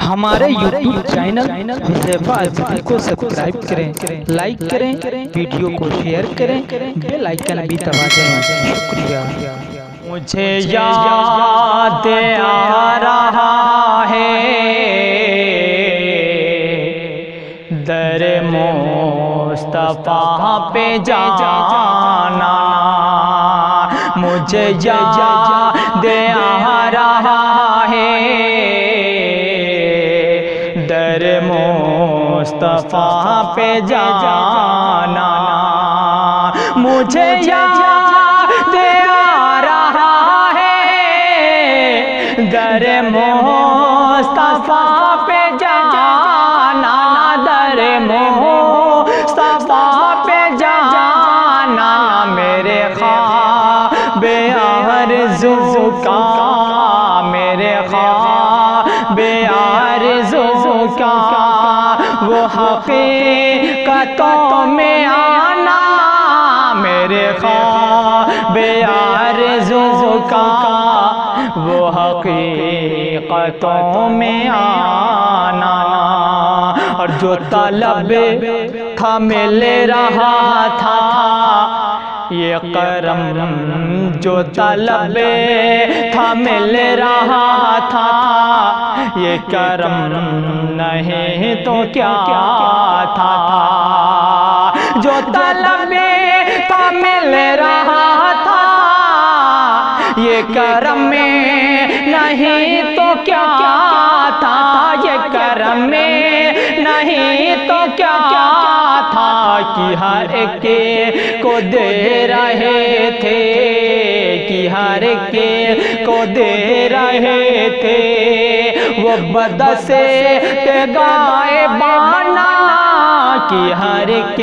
ہمارے YouTube channel Huzaifa عزیزی کو subscribe کریں، لائک کریں، ویڈیو کو شیئر کریں، بیل آئیکن بھی دبا دیں۔ شکریہ۔ مجھے یاد آ رہا ہے در مصطفیٰ پہ جانا، مجھے یاد آ رہا ہے در مصطفیٰ پہ جانا، مجھے یاد آ رہا ہے در مصطفیٰ پہ جانا، در مصطفیٰ پہ جانا، میرے خواب آرزو کا، میرے خواب آرزو کا وہ حقیقتوں میں آنا، میرے خواب آرزو کا وہ حقیقتوں میں آنا، اور جو طلب تھا مل رہا تھا یہ کرم، جو طلب تھا مل رہا تھا یہ کرم نہیں تو کیا تھا، جو طلب تھا مل رہا تھا یہ کرم نہیں تو کیا تھا، یہ کرم نہیں تو کیا تھا، کہ ہر ایک کو دے رہے تھے، کہ ہر ایک کو دے رہے تھے وہ بدسے غائبانہ، کہ ہر ایک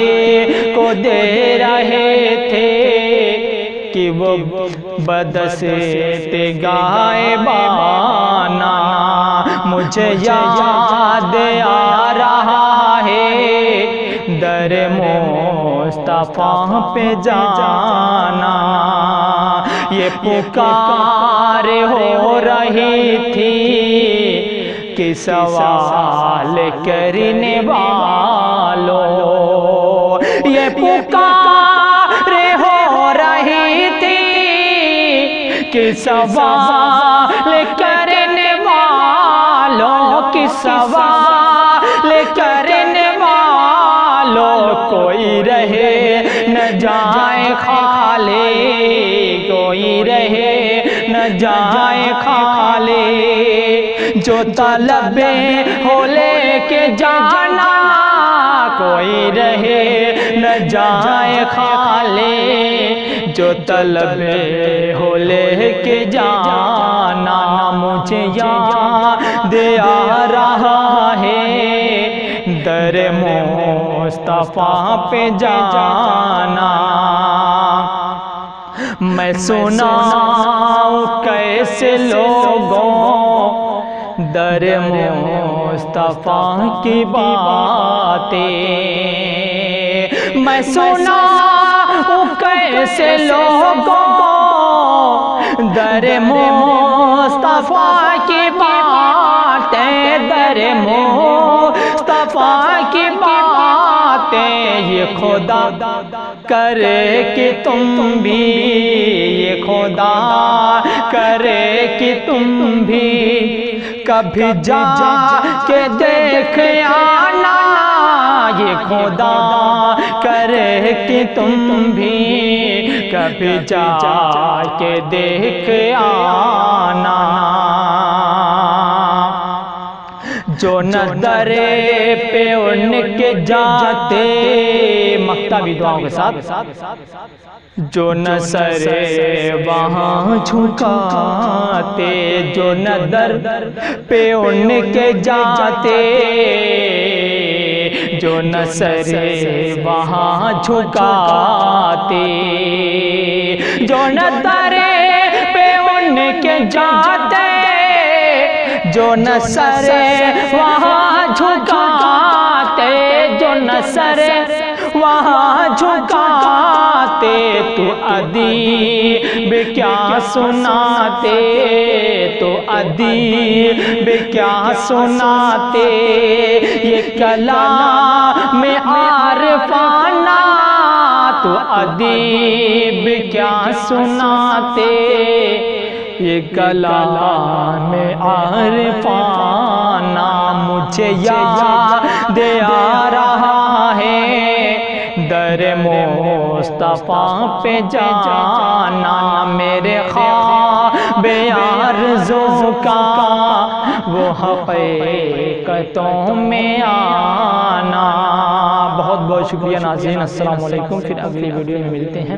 کو دے رہے تھے کہ وہ بدسے غائبانہ، مجھے یاد آ رہا ہے در مصطفیٰ پہ جانا، یہ پکار ہو رہی تھی کہ سوال کرنے والوں، یہ پکار ہو رہی تھی کہ سوال کرنے والوں، کہ سوال کرنے والوں، کوئی رہے نہ جائے خالی، کوئی رہے نہ جائے خالی، جو طلب ہو لے کے جانا، کوئی رہے نہ جائے خالی، جو طلب ہو لے کے جانا، مجھے یاد آ رہا ہے در مصطفیٰ پہ جانا، میں سناؤں کیسے لوگوں در مصطفیٰ کی باتیں، میں سناؤں کیسے لوگوں در مصطفیٰ کی باتیں، در مصطفیٰ کی باتیں، یہ خدا کرے کہ تم بھی، یہ خدا کرے کہ تم بھی کبھی جا کے دیکھ آنا، یہ خدا کرے کہ تم بھی کبھی جا کے دیکھ آنا، جو نظر پہ ان کے جاتے، مکتبی دعاؤں کے ساتھ، جو نظر وہاں جھکاتے، جو نظر پہ ان کے جاتے، جو نظر وہاں جھکاتے، جو نظر پہ ان کے جاتے، جو نظر وہاں جھکاتے، جو نظر وہاں جھکاتے، تو ادیب کیا سناتے، تو ادیب کیا سناتے، یہ کلام عارفانہ تو ادیب کیا سناتے، یہ کلام عارفانہ مجھے یاد آ رہا ہے، در مصطفیٰ پہ جانا، میرے خواب آرزو کا وہ حقیقتوں میں آنا۔ بہت بہت شکریہ ناظرین، السلام علیکم، پھر اگلی ویڈیو میں ملتے ہیں۔